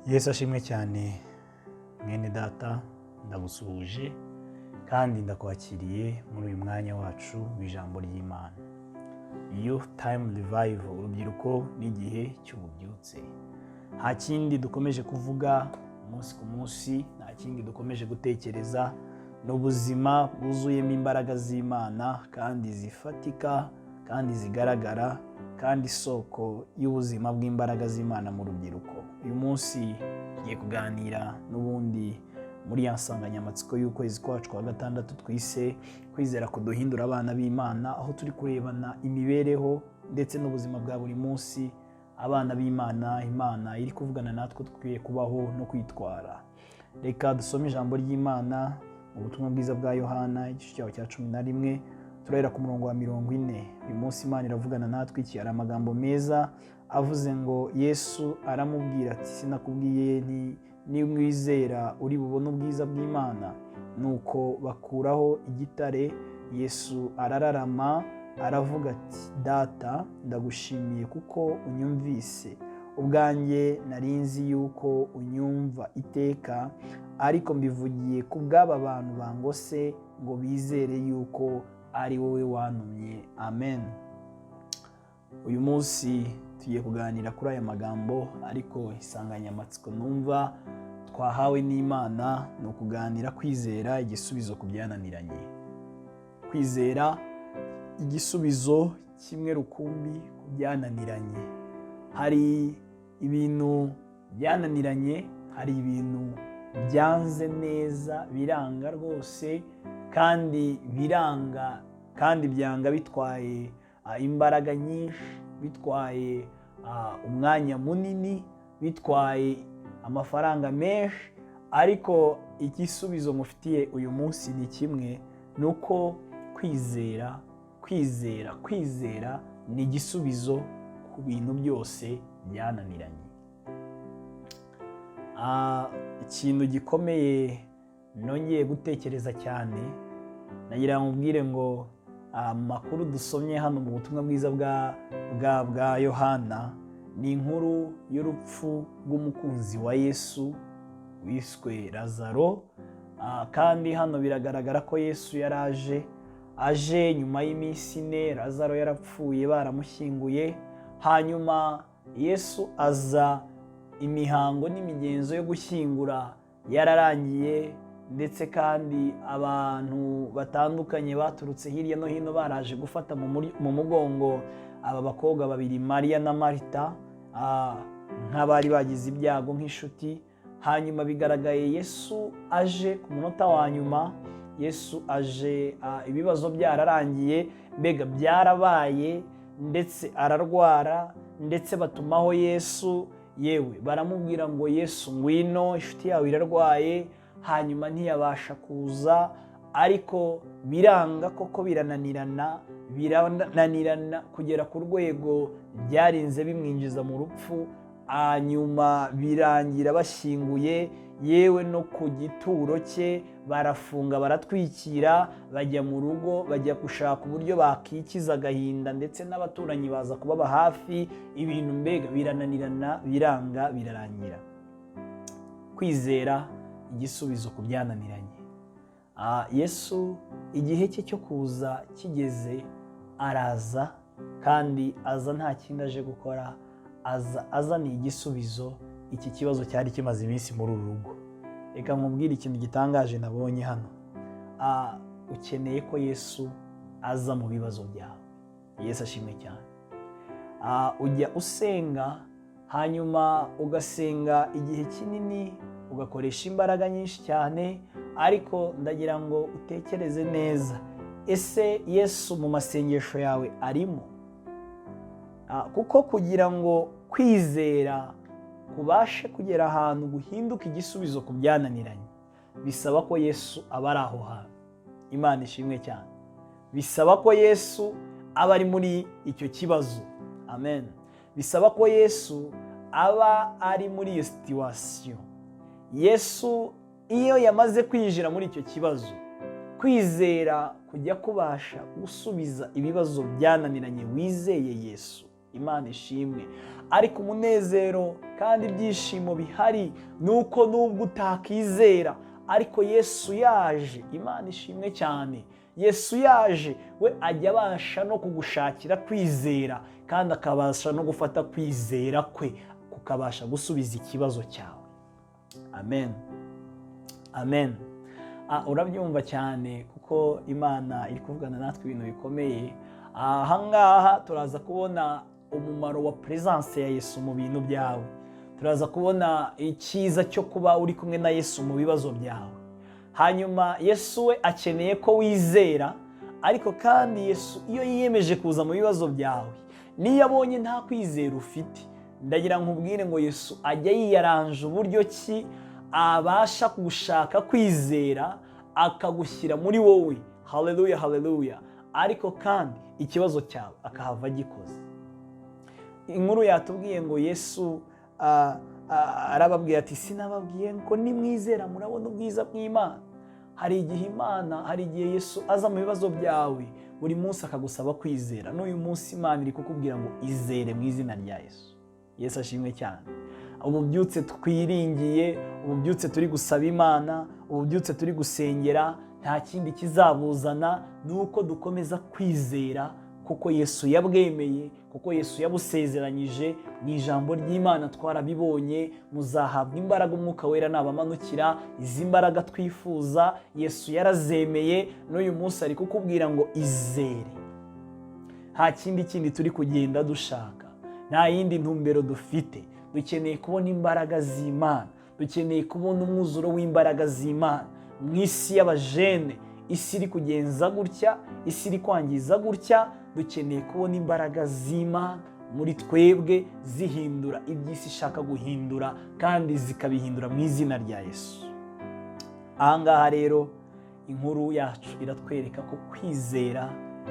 Yesu ashimwe cyane mwene data, ndagusuhuje kandi ndakwakiriye muri uyu mwanya wacu w'ijambo ry'Imana. Youth Time Revival, urubyiruko n'igihe cy'ububyutse. Nta kindi dukomeje kuvuga umunsi ku munsi, nta kindi dukomeje gutekereza, n'ubuzima bwuzuyemo imbaraga z'Imana kandi zifatika kandi zigaragara, kandi isoko y'ubuzima bw'imbaraga z'Imana mu rubyiruko. Uyu munsi tugiye kuganira n'ubundi muri ya nsanganyamatsiko y'ukwezi kwacu kwa gatandatu twise kwizera kuduhindura abana b'Imana, aho turi kurebana imibereho ndetse n'ubuzima bwa buri munsi abana b'Imana, Imana iri kuvugana natwe dukwiye kubaho no kwitwara. Reka dusome ijambo ry'Imana mu butumwa bwiza bwa Yohana igice cyaho cya 11, turahera ku murongo wa 40. Uyu munsi Imana iravugana natwe, iki ari amagambo meza avuze ngo, Yesu aramubwira ati, sinakubwiye nti nimwizera uri bubone ubwiza bw'Imana? Nuko bakuraho igitare. Yesu arararama aravuga ati, Data, ndagushimiye kuko unyumvise. Ubwanjye nari nzi yuko unyumva iteka, ariko mbivugiye ku bw'aba bantu bangose ngo bizere yuko ari wowe wantumye. Amen. Uyu munsi tugiye kuganira kuri aya magambo, ariko insanganyamatsiko numva twahawe n'Imana ni ukuganira kwizera igisubizo ku byananiranye. Kwizera igisubizo kimwe rukumbi ku byananiranye. Hari ibintu byananiranye, hari ibintu byanze neza, biranga rwose, kandi biranga kandi byanga bitwaye imbaraga nyinshi, bitwaye umwanya munini, bitwaye amafaranga menshi, ariko igisubizo mufitiye uyu munsi ni kimwe, nuko kwizera ni igisubizo ku bintu byose byananiranye. Ikintu gikomeye nongeye gutekereza cyane, nagira ngo mbwire ngo amakuru dusomye hano mu butumwa bwiza bwa Yohana ni inkuru y'urupfu rw'umukunzi wa Yesu wiswe Lazaro, kandi hano biragaragara ko Yesu yari aje nyuma y'iminsi 4. Lazaro yarapfuye, baramushyinguye. Hanyuma Yesu aza, imihango n'imigenzo yo gushyingura yararangiye, ndetse kandi abantu batandukanye baturutse hirya no hino baraje gufata mu mugongo aba bakobwa babiri, Mariya na Marita, nk'abari bagize ibyago nk'inshuti. Hanyuma bigaragaye Yesu aje ku munota wa nyuma. Yesu aje ibibazo byararangiye, mbega byarabaye, ndetse ararwara, ndetse batumaho Yesu, yewe baramubwira ngo, Yesu ngwino, inshuti yawe irarwaye. Hanyuma ntiyabasha kuza, ariko biranga koko, birananirana kugera ku rwego byarinze bimwinjiza mu rupfu. Hanyuma birangira bashyinguye, yewe no ku gituro cye barafunga, baratwikira, bajya mu rugo, bajya gushaka uburyo bakikiza agahinda, ndetse n'abaturanyi baza kubaba hafi. Ibintu mbega birananirana, biranga, birarangira. Kwizera igisubizo ku byananiranye. Yesu igihe cye cyo kuza kigeze, araza, kandi aza nta kindi aje gukora, azaniye igisubizo iki kibazo cyari kimaze iminsi muri uru rugo. Reka nkubwire ikintu gitangaje nabonye hano. Ukeneye ko Yesu aza mu bibazo byawe. Yesu ashimwe cyane. Ujya usenga, hanyuma ugasenga igihe kinini, ugakoresha imbaraga nyinshi cyane, ariko ndagira ngo utekereze neza, ese Yesu mu masengesho yawe arimo? Kuko kugira ngo kwizera kubashe kugera ahantu guhinduka igisubizo ku byananiranye, bisaba ko Yesu aba ari aho hantu. Imana ishimwe cyane. Bisaba ko Yesu aba ari muri icyo kibazo. Amen. Bisaba ko Yesu aba ari muri iyo situation. Yesu iyo yamaze kwinjira muri icyo kibazo, kwizera kujya kubasha gusubiza ibibazo byananiranye wizeye Yesu. Imana ishimwe. ariko umunezero kandi ibyishimo bihari ni uko nubwo utakizera, ariko Yesu yaje, Imana ishimwe cyane, Yesu yaje we ajya abasha no kugushakira kwizera, kandi akabasha no gufata kwizera kwe kukabasha gusubiza ikibazo cyawe. Amen, amen. Urabyumva cyane kuko Imana iri kuvugana natwe ibintu bikomeye. Ahangaha turaza kubona umumaro wa presence ya Yesu mu bintu byawe, turaza kubona icyiza cyo kuba uri kumwe na Yesu mu bibazo byawe. Hanyuma Yesu we akeneye ko wizera, ariko kandi Yesu iyo yiyemeje kuza mu bibazo byawe, niyo abonye nta kwizera ufite, ndagira nkubwire ngo Yesu ajya yiyaranje uburyo ki abasha gushaka kwizera akagushyira muri wowe. Haleluya, haleluya. Ariko kandi ikibazo cyawe akahava gikoze. Inkuru yatubwiye ngo Yesu arababwira ati sinababwiye ngo nimwizera murabona ubwiza bw'Imana. Hari igihe Yesu aza mu bibazo byawe buri munsi akagusaba kwizera. N'uyu munsi Imana iri kukubwira ngo izere mu izina rya Yesu. Yesu ashimwe cyane. Ububyutse twiringiye, ububyutse turi gusaba Imana, ububyutse turi gusengera, nta kindi kizabuzana nuko dukomeza kwizera, kuko Yesu yabwemeye, kuko Yesu yabusezeranyije mu ijambo ry'Imana. Twarabibonye, muzahabwa imbaraga umwuka wera nabamanukira. Izi mbaraga twifuza Yesu yarazemeye, n'uyu munsi ari kukubwira ngo izere. Nta kindi turi kugenda dushaka, nta yindi ntumbero dufite. Dukeneye kubona imbaraga z'Imana, dukeneye kubona umwuzuro w'imbaraga z'Imana mu isi y'abajene. Isi iri kugenza gutya, isi iri kwangiza gutya, dukeneye kubona imbaraga z'Imana muri twebwe zihindura iby'isi ishaka guhindura, kandi zikabihindura mu izina rya Yesu. Ahangaha rero inkuru yacu iratwereka ko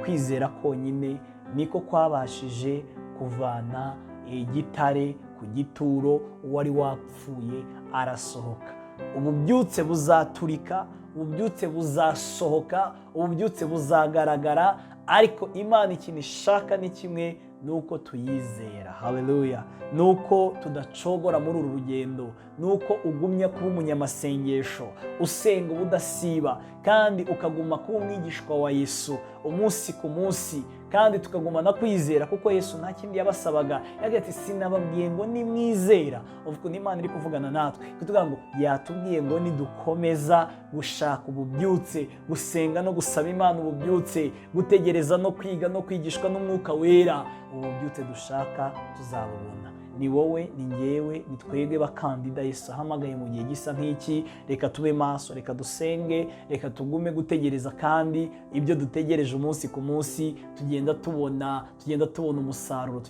kwizera konyine niko kwabashije kuvana igitare ku gituro. Uwari wapfuye arasohoka. Ububyutse buzaturika, ububyutse buzasohoka, ububyutse buzagaragara, ariko Imana ikintu ishaka ni kimwe, nuko tuyizera. Haleluya. Nuko tudacogora muri uru rugendo, nuko ugumya kuba umunyamasengesho, usenga ubudasiba, kandi ukaguma kuba umwigishwa wa Yesu umunsi ku munsi, kandi tukagumana kwizera, kuko Yesu nta kindi yabasabaga. Yagiye ati sinababwiye ngo nimwizera. Uvuga Imana iri kuvugana natwe kutuvuga ngo yatubwiye ngo nidukomeza gushaka ububyutse, gusenga no gusaba Imana ububyutse, gutegereza no kwiga no kwigishwa n'umwuka wera, ububyutse dushaka tuzabubona. Ni wowe, ni ngewe, ni twebwe bakandida Yesu ahamagaye mu gihe gisa nk'iki. Reka tube maso, reka dusenge, reka tugume gutegereza, kandi ibyo dutegereje umunsi ku munsi tugenda tubona umusaruro,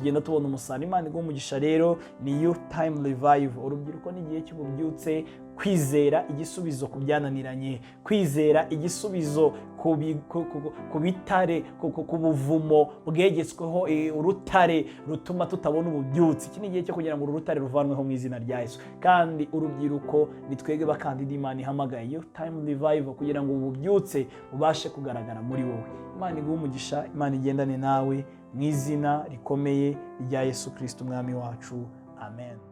Imana iguha umugisha. Rero ni youth time revival. Urubyiruko ni igihe cy'ububyutse, kwizera igisubizo ku byananiranye, kwizera igisubizo ku bitare, ku buvumo bwegetsweho urutare rutuma tutabona ububyutse. Iki ni igihe cyo kugira ngo uru rutare ruvanweho mu izina rya Yesu. Kandi urubyiruko ni twebwe bakandida Imana ihamagaye, youth time revival, kugira ngo ububyutse bubashe kugaragara muri wowe. Imana iguha umugisha, Imana igendane nawe mu izina rikomeye rya Yesu Kristo umwami wacu. Amen.